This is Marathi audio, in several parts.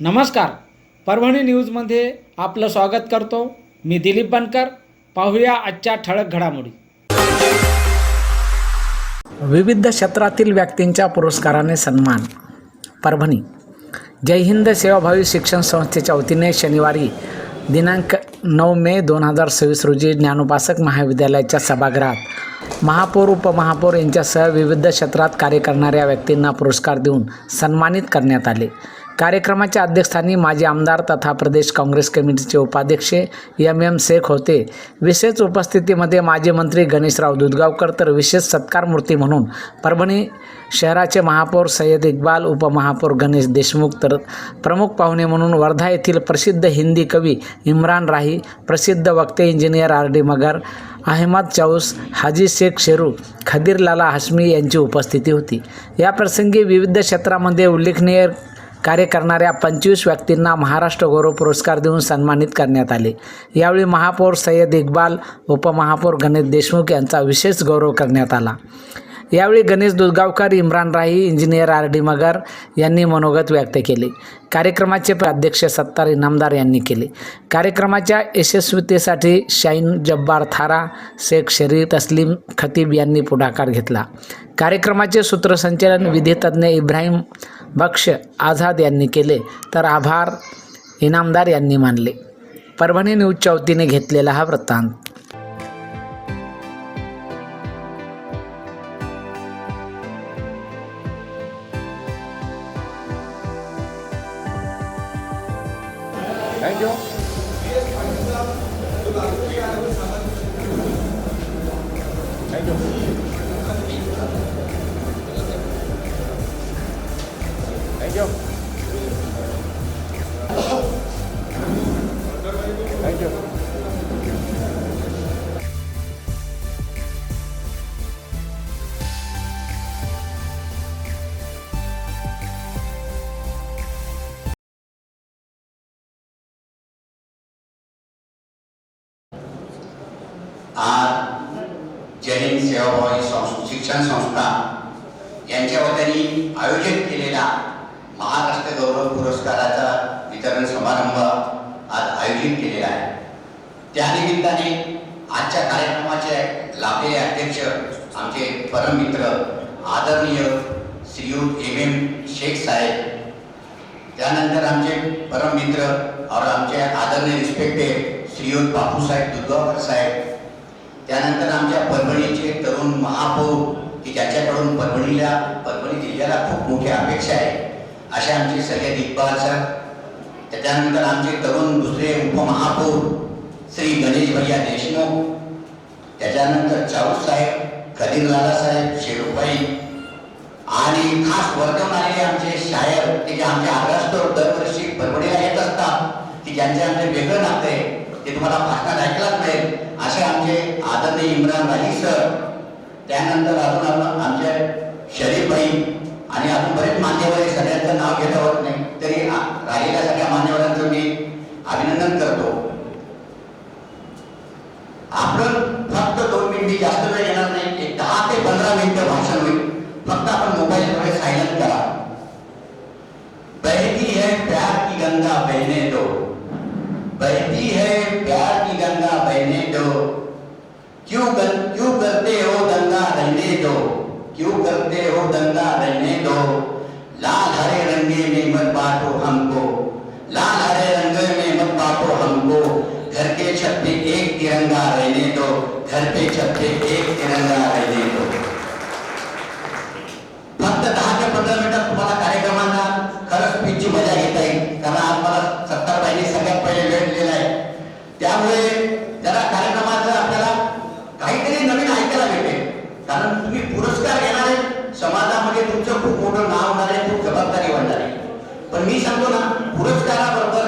नमस्कार. परभणी न्यूजमध्ये आपलं स्वागत करतो. मी दिलीप बनकर. पाहूया आजच्या ठळक घडामोडी. विविध क्षेत्रातील व्यक्तींच्या पुरस्काराने सन्मान. परभणी जय हिंद सेवाभावी शिक्षण संस्थेच्या वतीने शनिवारी दिनांक 9 मे 2026 रोजी ज्ञानोपासक महाविद्यालयाच्या सभागृहात महापौर उपमहापौर यांच्यासह विविध क्षेत्रात कार्य करणाऱ्या व्यक्तींना पुरस्कार देऊन सन्मानित करण्यात आले. कार्यक्रमाच्या अध्यक्षस्थानी माजी आमदार तथा प्रदेश काँग्रेस कमिटीचे उपाध्यक्ष एम शेख होते. विशेष उपस्थितीमध्ये माजी मंत्री गणेशराव दुधगावकर तर विशेष सत्कारमूर्ती म्हणून परभणी शहराचे महापौर सय्यद इक्बाल, उपमहापौर गणेश देशमुख तर प्रमुख पाहुणे म्हणून वर्धा येथील प्रसिद्ध हिंदी कवी इम्रान राही, प्रसिद्ध वक्ते इंजिनियर RD मगर, अहमद चाऊस, हाजी शेख शेरू, खदीर लाला हशमी यांची उपस्थिती होती. या प्रसंगी विविध क्षेत्रामध्ये उल्लेखनीय कार्य करणाऱ्या 25 व्यक्तींना महाराष्ट्र गौरव पुरस्कार देऊन सन्मानित करण्यात आले. यावेळी महापौर सय्यद इक्बाल, उपमहापौर गणेश देशमुख यांचा विशेष गौरव करण्यात आला. यावेळी गणेश दुधगावकर, इम्रान राही, इंजिनियर RD मगर यांनी मनोगत व्यक्त केले. कार्यक्रमाचे अध्यक्ष सत्तार इनामदार यांनी केले. कार्यक्रमाच्या यशस्वीतेसाठी शाहीन जब्बार थारा, शेख शरीफ, तस्लीम खतीब यांनी पुढाकार घेतला. कार्यक्रमाचे सूत्रसंचालन विधितज्ञ इब्राहिम बक्ष आझाद यांनी केले तर आभार इनामदार यांनी मानले. परभणी न्यूजच्या वतीने घेतलेला हा वृत्तांत. Thank you. Thank you. Thank you. Thank you. आज जय हिंद सेवाभावी शिक्षण संस्था यांच्या वतीने आयोजित केलेला महाराष्ट्र गौरव पुरस्काराचा वितरण समारंभ आज आयोजित केलेला आहे. त्यानिमित्ताने आजच्या कार्यक्रमाचे लाभलेले अध्यक्ष आमचे परममित्र आदरणीय श्रीयुत MM शेख साहेब, त्यानंतर आमचे परममित्र और आमचे आदरणीय रिस्पेक्टेड श्रीयुत बापूसाहेब दुधगावकर साहेब, त्यानंतर आमच्या परभणीचे तरुण महापौर की ज्याच्याकडून परभणी जिल्ह्याला खूप मोठ्या अपेक्षा आहे असे आमचे सय्यद इक्बाल सर, त्याच्यानंतर आमचे तरुण दुसरे उपमहापौर श्री गणेश भैया देशमुख, त्याच्यानंतर चाऊस साहेब, खदीर लाला साहेब, शेरूबाई आणि खास वर्धन आलेले आमचे शायर की जे आमच्या आग्रहास्तव दरवर्षी परभणीला येत असतात की ज्यांचे आमचे वेगळं नाते आहे ते तुम्हाला भाषणात ऐकलाच मिळेल असे आमचे आदरणीय इम्रान राही सर, त्यानंतर अजून आमचे शरीफबाई आणि अजून बरेच मान्यवर आहे. सगळ्यांचं नाव घेता होत नाही तरी राहिलेल्या सगळ्या मान्यवरांचं मी अभिनंदन करतो. आपण फक्त 2 मिनिटे जास्त वेळ येणार नाही, एक 10 ते 15 मिनिटं भाषण होईल. फक्त आपण मोबाईल थोडे सायलेंट करा. बहती है प्यार की गंगा बहने दो, बहती है प्यार की गंगा बहने दो, क्यों करते हो गंगा रहने दो, क्यों करते हो गंगा रहने दो, लाल हरे रंगे में मत बांटो हमको, लाल हरे रंगे में मत बांटो हमको, घर के छत पे एक तिरंगा रहने दो, घर पे छत पे एक तिरंगा रहने दो. फक्त 10 ते 15 मिनिटात तुम्हाला कार्यक्रमांना खरंच स्पीचची मजा घेता येईल, कारण आज मला सत्तारबाईंनी सगळ्यात पहिले वेळ दिलेला आहे. त्यामुळे जरा कार्यक्रमाचं आपल्याला काहीतरी नवीन ऐकायला भेटेल, कारण तुम्ही पुरस्कार घेणार आहे, समाजामध्ये तुमचं खूप मोठं नाव होणार आहे, खूप जबाबदारी वाढणार आहे. पण मी सांगतो ना, पुरस्काराबरोबर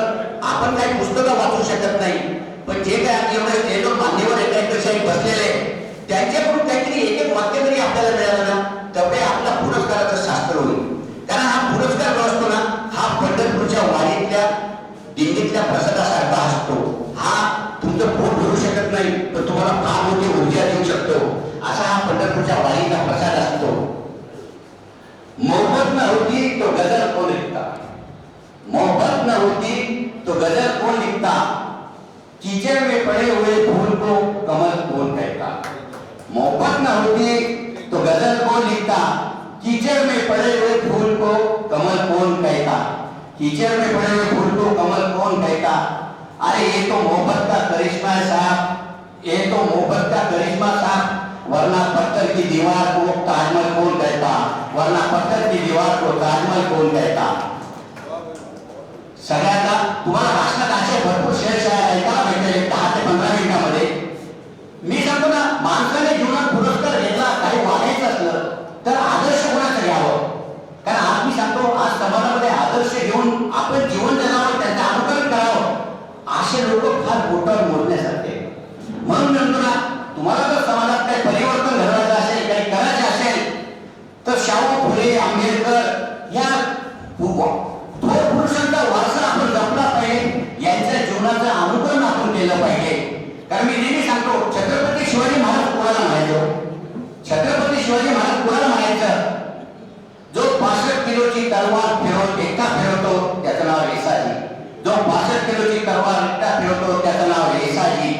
आपण काही पुस्तकं वाचू शकत नाही, पण जे काय एवढे जे लोक मान्यवर एकाही बसलेले त्यांच्याकडून काहीतरी एक वाक्य तरी आपल्याला मिळालं ना तेवढे आपल्या पुरस्काराचं शास्त्र होईल. कारण हा पुरस्कार जो असतो ना, हा पंढरपूरच्या वारीतल्या दिंडीतल्या प्रसादासारखा असतो. हा तुमचं पोट भरू शकत नाही पण तुम्हाला फार मोठी ऊर्जा देऊ शकतो, असा हा पंढरपूरच्या वारीचा प्रसाद असतो. मोहब्बत में होती तो गजल को लिखता, मोहब्बत गजल कौन लिखता, कीचड़ में पड़े हुए फूल को कमल कौन कहता। मोहब्बत न होती तो गजल कौन लिखता, कीचड़ में पड़े हुए फूल को कमल कौन कहता। कीचड़ में पड़े हुए फूल को कमल कौन कहता। अरे ये तो मोहब्बत का करिश्मा है साहब, ये तो मोहब्बत का करिश्मा साहब, वरना पत्थर की दीवार को ताजमहल कौन कहता, वरना पत्थर की दीवार को ताजमहल कौन कहता। सगळ्यांना तुम्हाला भाषणात असे भरपूर शेअर ऐकायला भेटेल 10 ते 15 मिनिटांमध्ये। मी सांगतो ना, माणसाने जीवनात पुरस्कार घेतला, काही वागायचं असलं तर आदर्श कोणाचं घ्यावं, कारण आज मी सांगतो आज समाजामध्ये आदर्श घेऊन आपण जीवन जगावं, त्यांचं अनुकरण करावं, असे लोक फार बोटावर मोजण्यासारखे। म्हणून म्हणतो ना, तुम्हाला जर समाजात काही परिवर्तन घडवायचं असेल, काही करायचे असेल तर शाहू फुले आंबेडकर या थोर पुरुषांचा वारसा आपण जपला पाहिजे, यांच्या जीवनाचं अनुकरण आपण केलं पाहिजे। कारण मी नेहमी सांगतो, छत्रपती शिवाजी महाराज कोणाला म्हणायचो, छत्रपती शिवाजी महाराज कोणाला म्हणायचं, जो 65 किलोची तलवार एकटा फिरवतो त्याचं नाव रेसाजी, जो 65 किलोची तलवार एकटा फिरवतो त्याचं नाव रेसाजी,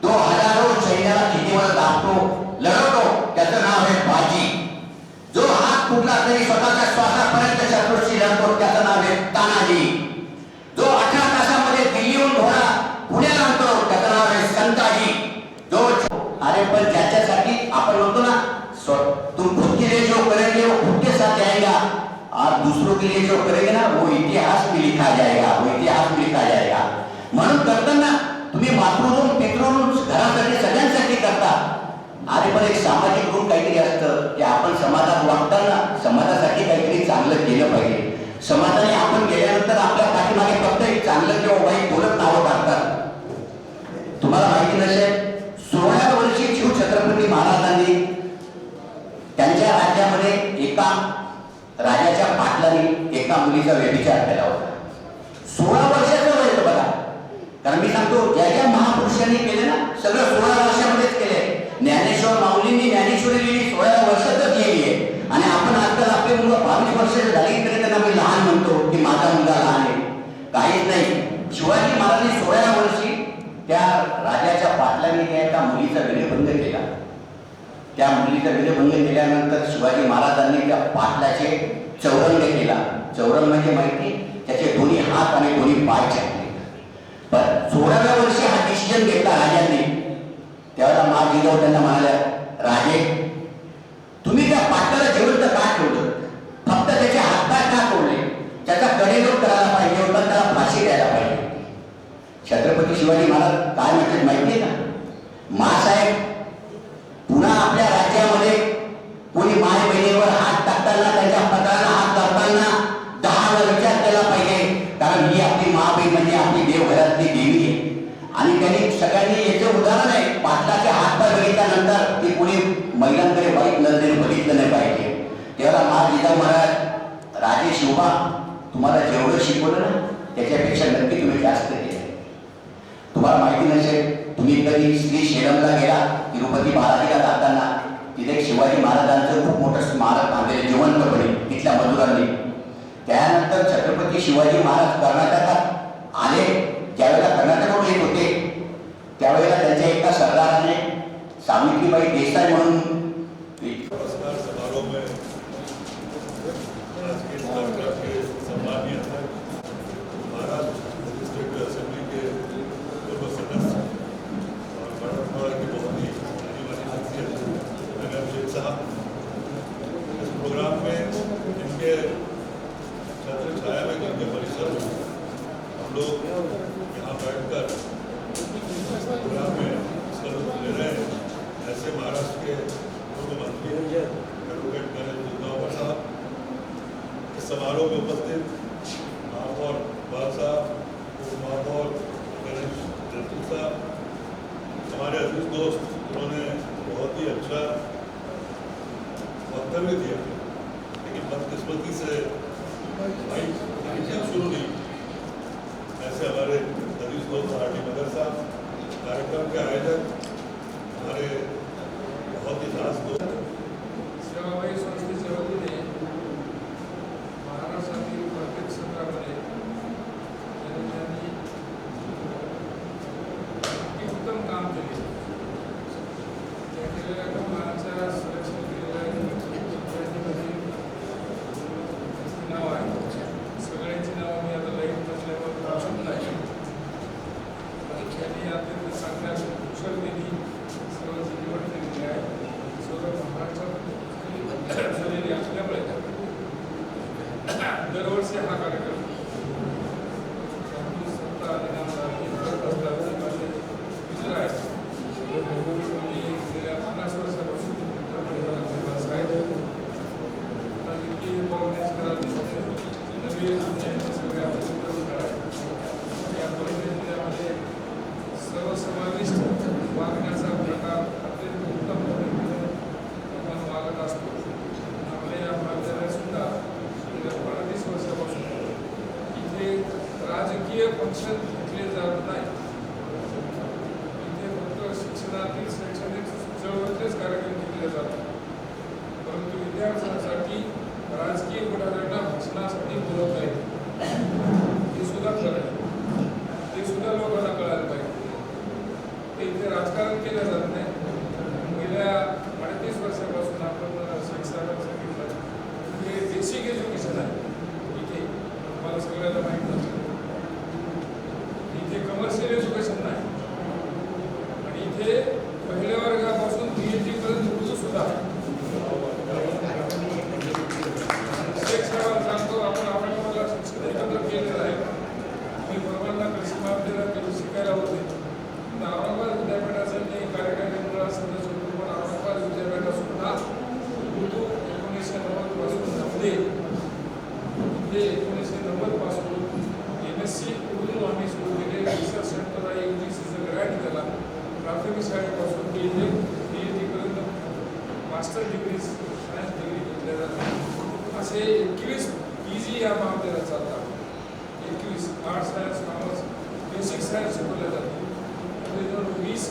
जो हजारो सैन्याला कितीवर दाबतो लढवतो त्याचं नाव आहे बाजी, जो हात फुटला तरी स्वतःच्या श्वासापर्यंत शत्रूशी लढतो त्याचं नाव आहे तानाजी, जो 18 तासामध्ये दिल्लीहून घोडा पुण्याला आणतो त्याचं नाव आहे संताजी, जो अरे पण ज्याच्यासाठी आपण म्हणतो ना, तुम खुद के लिए जो करेंगे वो खुद के साथ जाएगा और दूसरों के लिए जो करेंगे ना वो इतिहास में लिखा जाएगा, वो इतिहास में लिखा जाएगा। म्हणून करताना तुम्ही मातृऋण पितृऋण घरासाठी सगळ्यांसाठी करता, अरे पण एक सामाजिक ऋण काहीतरी असतं की आपण समाजात वागताना समाजासाठी काहीतरी चांगलं केलं पाहिजे। समाजाने आपण गेल्यानंतर आपल्या पाठीमागे फक्त एक चांगलं किंवा वाईट बोलत नावं टाकतात। तुम्हाला माहिती नसेल, 16व्या वर्षी शिव छत्रपती महाराजांनी त्यांच्या राज्यामध्ये एका राजाच्या पाटलाने एका मुलीचा व्यभिचार केला होता। 16 वर्षाचं वय होतं बघा, कारण मी सांगतो ज्या ज्या महापुरुषांनी केले ना सगळं 16 वर्षामध्येच केले। ज्ञानेश्वर माऊलींनी ज्ञानेश्वरी लिहिली 16 वर्षातच लिहिली आहे, आणि आपण आजकाल आपले मुलं 22 वर्षाचे झाली तरी त्यांना मी लहान म्हणतो की माझा मुलगा लहान आहे, काहीच नाही। शिवाजी महाराजांनी 16व्या वर्षी त्या राजाच्या पाटलाने त्या एका मुलीचा विनयभंग केला। त्या मुलीचा विनयभंग केल्यानंतर शिवाजी महाराजांनी त्या पाटलाचे चौरंग केला। चौरंग म्हणजे माहिती, त्याचे दोन्ही हात आणि दोन्ही पाय छाटले। पण 16व्या वर्षी हा डिसिजन घेतला राजांनी। त्यावेळेला मा जिजाऊ त्यांना म्हणाल्या, राजे तुम्ही त्या पाटलाला जिवंत का ठेवलं, फक्त त्याचे हातपाय का तोडले, त्याचा कडेलोट करायला पाहिजे होता, त्याला फाशी द्यायला पाहिजे। छत्रपती शिवाजी महाराज काय म्हणतात माहितीये का, मासाहेब पुन्हा आपल्या राज्यामध्ये कोणी माय बहिणीवर हात टाकताना, त्यांच्या पत्राला हात लावताना 10 वेळा विचार केला पाहिजे, कारण ही आपली मा बहीण म्हणजे आपली देवघरातली देवी आहे। आणि त्यांनी सगळ्यांनी याचं उदाहरण आहे, पाटलाचे हातपाय बघितल्यानंतर ती कोणी महिलांकडे वाईट नजरेने बघितलं नाही पाहिजे। तेव्हा मा जिजाऊ महाराज, राजे शिवबा तुम्हाला जेवढं शिकवलं ना त्याच्यापेक्षा नक्की तुम्ही जास्त केलं। तुम्हाला माहिती नसेल, तुम्ही कधी श्री शेलमला गेला, तिरुपती बालाजीला जाताना तिथे शिवाजी महाराजांचं खूप मोठं स्मारक बांधलेलं जिवंतपणे तिथल्या मजुरांनी। त्यानंतर छत्रपती शिवाजी महाराज कर्नाटकात आले, ज्यावेळेला कर्नाटकाकडून येत होते त्यावेळेला त्यांच्या एका सरदाराने सावित्रीबाई देसाई म्हणून इस प्रोग्राम में इनके छत्र छाया में जिनके परिसर में हम लोग यहाँ बैठकर प्रोग्राम में इसका लुत्फ ले रहे हैं। ऐसे महाराष्ट्र के पूर्व मंत्री एडवोकेट गणेश जिंदावर साहब इस समारोह में उपस्थित, महापौर बाल साहब, पूर्व महापौर गणेश जयपुर साहब, हमारे अजीज दोस्त, उन्होंने बहुत ही अच्छा वक्तव्य दिया, लेकिन बदकिस्मती से भाई शुरू नहीं। ऐसे हमारे अजीज दोस्त आरटी नगर साहब, कार्यक्रम के आयोजक हमारे बहुत ही खास दोस्त सेवाभावी संस्थेच्या वतीने महाराष्ट्रातील प्रत्येक क्षेत्रामध्ये त्यांनी शिक्षणातील शैक्षणिक चळवळीतलेच कार्यक्रम केले जातात. परंतु विद्यार्थ्यांसाठी राजकीय पुढाऱ्यांना भाषणासाठी बोलवत आहेत, हे सुद्धा खरं आहे. ते सुद्धा लोकांना कळायला पाहिजे. ते इथे राजकारण केलं जात नाही. गेल्या 38 वर्षापासून आपण शिक्षणाला सांगितलं हे बेसिक एज्युकेशन आहे. इथे मला सगळ्याला माहीत नसतं, इथे कमर्शियल एज्युकेशन नाही. आणि इथे पहिल्या वर्गापासून PhD पर्यंत उर्दू सुद्धा आहे. सांगतो आपण औरंगाबादला शिक्षण एकत्र केलेलं आहे. मी परवाना कृषी महाविद्यालयात शिकायला होते. औरंगाबाद विद्यापीठाचे मी कार्यकारी मंडळात सदस्य होतो. पण औरंगाबाद विद्यापीठात सुद्धा उर्दू 1990 पासून नव्हते. इथे 1990 पासून MSc उर्दू आम्ही सुरू केले. रिसर्च सेंटर आहे, UGCचं ग्रँट त्याला. प्राथमिक शाळेपासून PhD पर्यंत मास्टर डिग्री, सायन्स डिग्री घेतल्या जातात. असे 21 PG या महाविद्यालयात चालतात. 21 arts, science, commerce, basic science शिकवल्या जाते. 20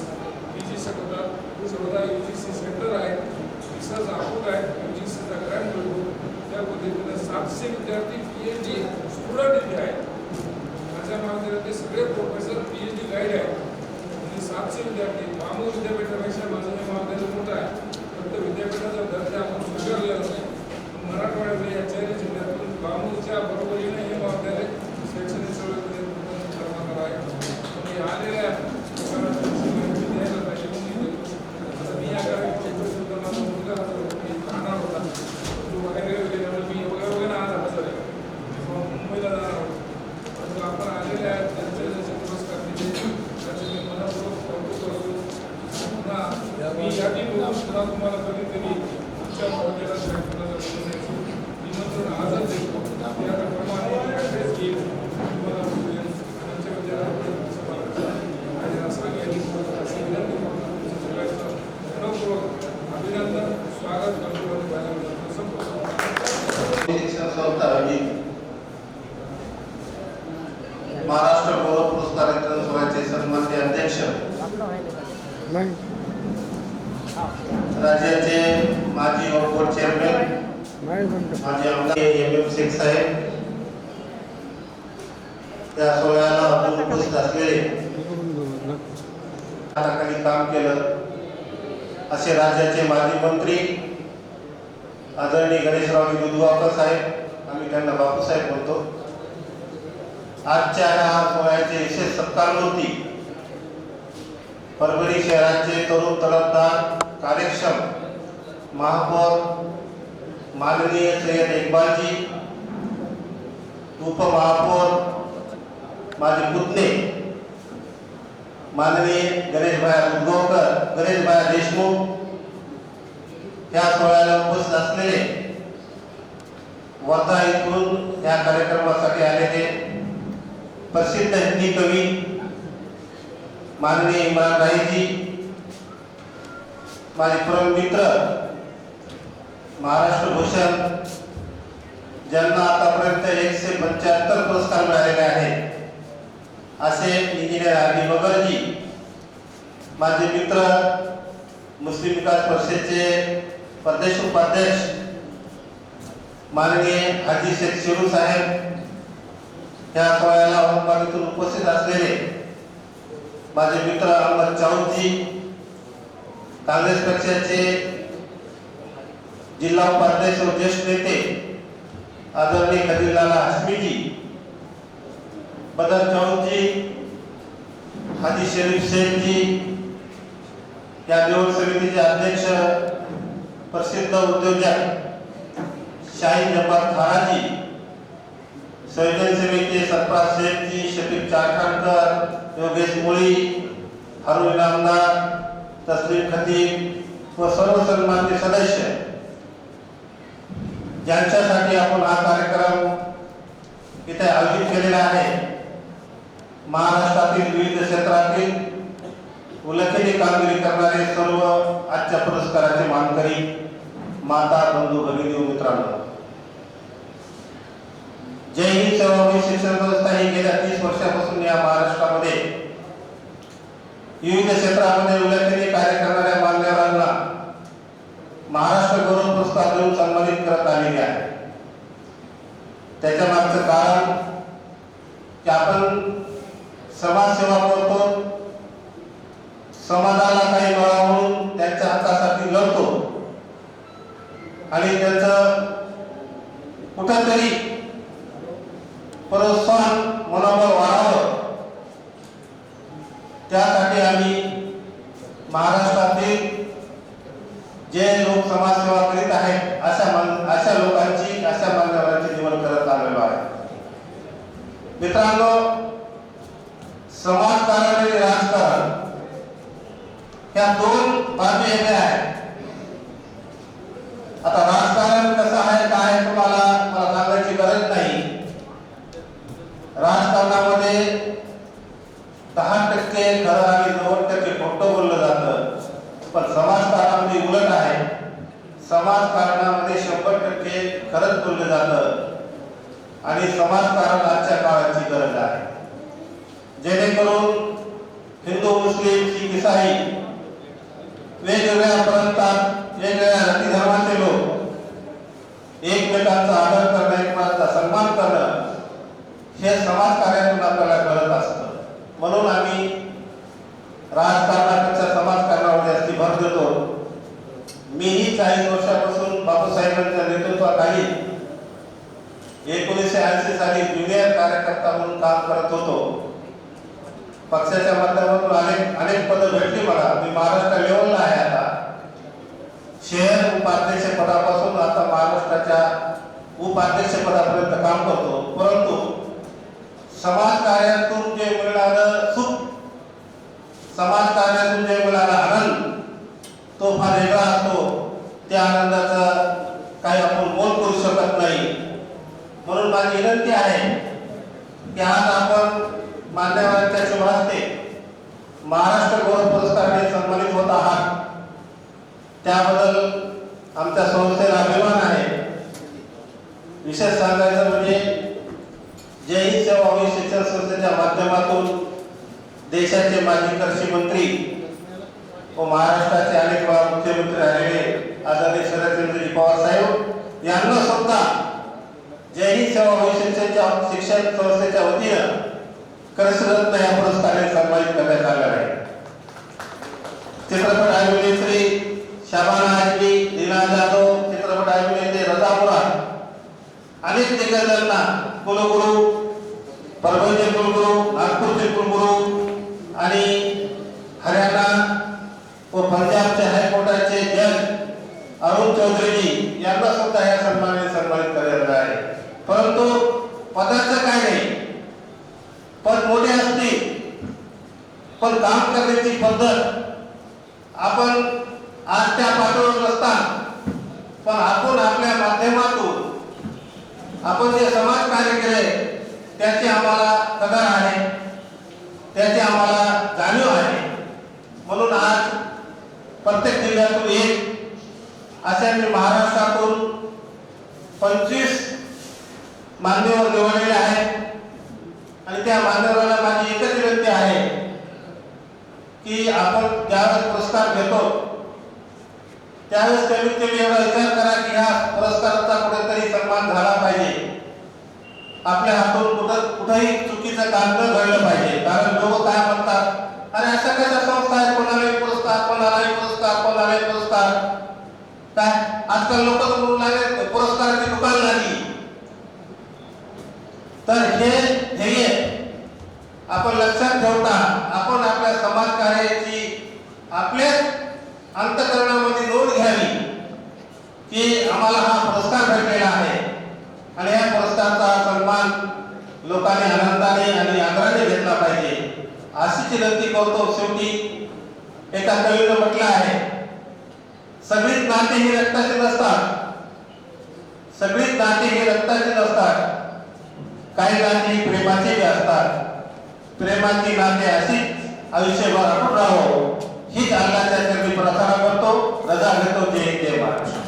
PG शिकवतात. 14 UGC सेंटर आहेत. रिसर्च आउट आहेत. UGCचा ग्रँट मिळतो. त्या पद्धतीने 700 विद्यार्थी PhD स्टुडंट इथे आहेत. माझ्या महाविद्यालयातले सगळे प्रोफेसर PhD गाईड आहेत. म्हणजे 700 विद्यार्थी. मामू विद्यापीठापेक्षा माझं हे महाविद्यालय मोठं आहे. फक्त विद्यापीठाचा दर्जा आपण स्वीकारलेला नाही. मराठवाड्यातल्या या 4 जिल्ह्यातून बामूच्या बरोबरीने हे महाविद्यालय शैक्षणिक चळवळीमध्ये ठरवणार आहे. तुम्ही आलेल्या लोकांना द्यायला पाहिजे म्हणून मी देतो. आता मी या कार्यक्रमात माझा मुलगा राहणार होता, तो बाहेर गेल्यामुळे मी वगैरे आज हजर आहे. मुंबईला जाणार होतो. परंतु आपण आलेले आहेत, त्यांचे जसे पुरस्कार दिले त्याचे मी मनापूर्वक कौतुक करतो. पुन्हा मी यादी बघून सुद्धा तुम्हाला कधीतरी तुमच्या महाविद्यालयात निमंत्रण आजच देतो. त्याप्रमाणे ॲड्रेस घेईल तुम्हाला त्यांच्या विद्यालयात आणि असं विनंती करून सगळ्यांचं मनपूर्वक अभिनंदन, स्वागत करतो आणि पहिल्यांदा संपतो. शिक्षण संस्था महाराष्ट्र गौरव पुरस्कार वितरण सोहळ्याचे सन्माननीय अध्यक्ष, राज्याचे माजी बोर्ड चेअरमॅन, माजी आमदार MM शेख साहेब, या सोहळ्याला उपस्थित असलेले, हाताखाली काम केलं असे राज्याचे माजी मंत्री आदरणीय गणेशराव दुधगावकर साहेब, आम्ही त्यांना बापूसाहेब म्हणतो, आजच्या या सोहळ्याचे विशेष सत्कारमूर्ती परभणी शहराचे तरुण तडफदार कार्यक्षम महापौर माननीय सय्यद इक्बालजी, उपमहापौर माझे पुतणे माननीय गणेशभाई दुधगावकर, गणेशभाई देशमुख, या सोहळ्याला उपस्थित असलेले वर्धा येथून या कार्यक्रमासाठी आलेले प्रसिद्ध हिंदी कवी माननीय इम्रान राहीजी, माझे परम मित्र महाराष्ट्र भूषण, ज्यांना आतापर्यंत 175 पुरस्कार मिळालेले आहेत, असे इंजिनियर RD बगरजी, माझे मित्र मुस्लिम विकास परिषदेचे प्रदेश उपाध्यक्ष माननीय हाजी शेख शिरू साहेब, या सोहळ्याला औरंगाबाद येथून उपस्थित असलेले माझे मित्र अहमद चाऊजी, काँग्रेस पक्षाचे जिल्हा उपाध्यक्ष व ज्येष्ठ नेते आदरणीय खदीरलाला हाशमीजी, बदर चाऊजी, हाजी शरीफ शेखजी, या निवड समितीचे अध्यक्ष प्रसिद्ध उद्योजक शाहीन जब्बार थाराजी, संयोजन समितीचे सरफराज शेखजी, शफीक चारखानकर, योगेश मुळी, हारून इनामदार, तस्लीम खतीब व सर्व सन्माननीय सदस्य, ज्यांच्यासाठी आपण हा कार्यक्रम इथे आयोजित केलेला आहे. महाराष्ट्रातील विविध क्षेत्रातील उल्लेखनीय कामगिरी करणारे सर्व आजच्या पुरस्काराचे मानकरी, माता, बंधू, भगिनी व मित्रांनो, जय हिंद सेवाभावी शिक्षण संस्था ही गेल्या 30 वर्षापासून या महाराष्ट्रामध्ये विविध क्षेत्रामध्ये उल्लेखनीय कार्य करणाऱ्या मान्यवरांना महाराष्ट्र गौरव पुरस्कार देऊन सन्मानित करत आलेले आहे. त्याच्या मागचं कारण की आपण समाजसेवा करतो, समाजाला काही मिळावं म्हणून त्यांच्या हक्कासाठी लढतो आणि त्यांचं कुठंतरी प्रोत्साहन मनोबल वाढावं, त्यासाठी आम्ही महाराष्ट्रातील जे लोक समाजसेवा करीत आहेत अशा लोकांची, अशा मान्यवरांची निवड करत आलेलो आहे. मित्रांनो, समाजकारण आणि राजकारण ह्या दोन बाजू वेगळ्या आहेत. आता राजकारण कसं आहे काय तुम्हाला मला सांगायची गरज नाही. राजकारणामध्ये 10% खरं आणि 90% खोटं बोललं जातं, पण समाजकारणामध्ये उलट आहे. समाजकारणामध्ये 100% खरंच बोललं जातं आणि समाजकारण आजच्या काळाची गरज आहे. जेणेकरून हिंदू, मुस्लिम, शीख, ईसाई वेगवेगळ्या प्रांतात वेगवेगळ्या जाती धर्माचे लोक एकमेकांचा आदर करणं, एकमेकांचा सन्मान करणं हे समाजकार्यातून आपल्याला कळत असतं. म्हणून आम्ही राजकारणापेक्षा समाजकारणावर जास्ती भर देतो. मीही 40 वर्षापासून बापूसाहेबांच्या नेतृत्वाखाली 1980 साली ज्युनियर कार्यकर्ता म्हणून काम करत होतो. पक्षाच्या माध्यमातून अनेक पदं भेटली मला. मी महाराष्ट्र लेवलला आहे आता. शहर उपाध्यक्ष पदापासून आता महाराष्ट्राच्या उपाध्यक्ष पदापर्यंत काम करतो. परंतु समाजकार्यातून जे मिळणारं सुख, समाजकार्यातून जे मिळणारा आनंद तो फार वेगळा असतो. त्या आनंदाचा काही आपण मोल करू शकत नाही. म्हणून माझी विनंती आहे की आज आपण मान्यवरांच्या शुभ हस्ते महाराष्ट्र गौरव पुरस्काराने सन्मानित होत आहात. त्याबद्दल आमच्या संस्थेला अभिमान आहे. विशेष सांगायचं म्हणजे जय हिंद सेवाभावी शिक्षण संस्थेच्या माध्यमातून देशाचे माजी कृषी मंत्री व महाराष्ट्राचे अनेक वेळा मुख्यमंत्री राहिलेले आदरणीय शरदचंद्रजी पवार साहेब यांना सुद्धा जय हिंद सेवाभावी शिक्षण संस्थेच्या वतीनं कृषीरत्न या पुरस्काराने सन्मानित करण्यात आलं आहे. चित्रपट अभिनेत्री शाबाना आजमी, लीना जाधव, चित्रपट अभिनेते रजा मुराद, अनेक दिग्गजांना कुलगुरू, परभणीचे कुलगुरू, नागपूरचे कुलगुरू आणि हरियाणा व पंजाबचे हायकोर्टाचे जज अरुण चौधरीजी यांना सुद्धा या सन्मानाने सन्मानित करण्यात आहे. परंतु पदाचं काय नाही, पद मोठे असतील पण काम करण्याची पद्धत आपण आज त्या पातळीवर नसतात, पण आपण आपल्या माध्यमातून आपण जे समाज कार्य केले त्याची आम्हाला कदर आहे, त्याची आम्हाला जाणीव आहे. म्हणून आज प्रत्येक जिल्ह्यातून एक अशा मी महाराष्ट्रातून 25 मान्यवर निवडलेले आहेत आणि त्या मान्यवराला माझी एकच विनंती आहे की आपण ज्यावेळेस पुरस्कार घेतो त्यावेळेस कमीत कमी एवढा विचार करा की ह्या पुरस्काराचा कुठेतरी सन्मान झाला पाहिजे. आपल्या हातून कुठंही चुकीचं काम न घडलं पाहिजे. कारण लोक काय म्हणतात, अरे अशा कशा संस्था आहेत, कोणालाही पुरस्कार, कोणालाही पुरस्कार, कोणालाही पुरस्कार. काय आजकाल लोक म्हणून लागले पुरस्काराची दुकान झाली. तर हे ध्येय आपण लक्षात ठेवता आपण आपल्या समाजकार्याची आपल्या अंतःकरणामध्ये नोंद घ्यावी की आम्हाला हा पुरस्कार भेटलेला आहे आणि या पुरस्काराचा सन्मान लोकांनी आनंदाने आणि आदराने घेतला पाहिजे अशीच विनंती करतो. शेवटी एका कवीनं म्हटलं आहे, सगळीच नाती ही रक्ताची नसतात, सगळीच नाती ही रक्ताची नसतात, काही नाती प्रेमाची असतात. प्रेमाची नाते अशीच आयुष्यभर आपण राहावं हीच अल्लाच्या चरणी प्रार्थना करतो. रजा घेतो. जय जय महाराष्ट्र.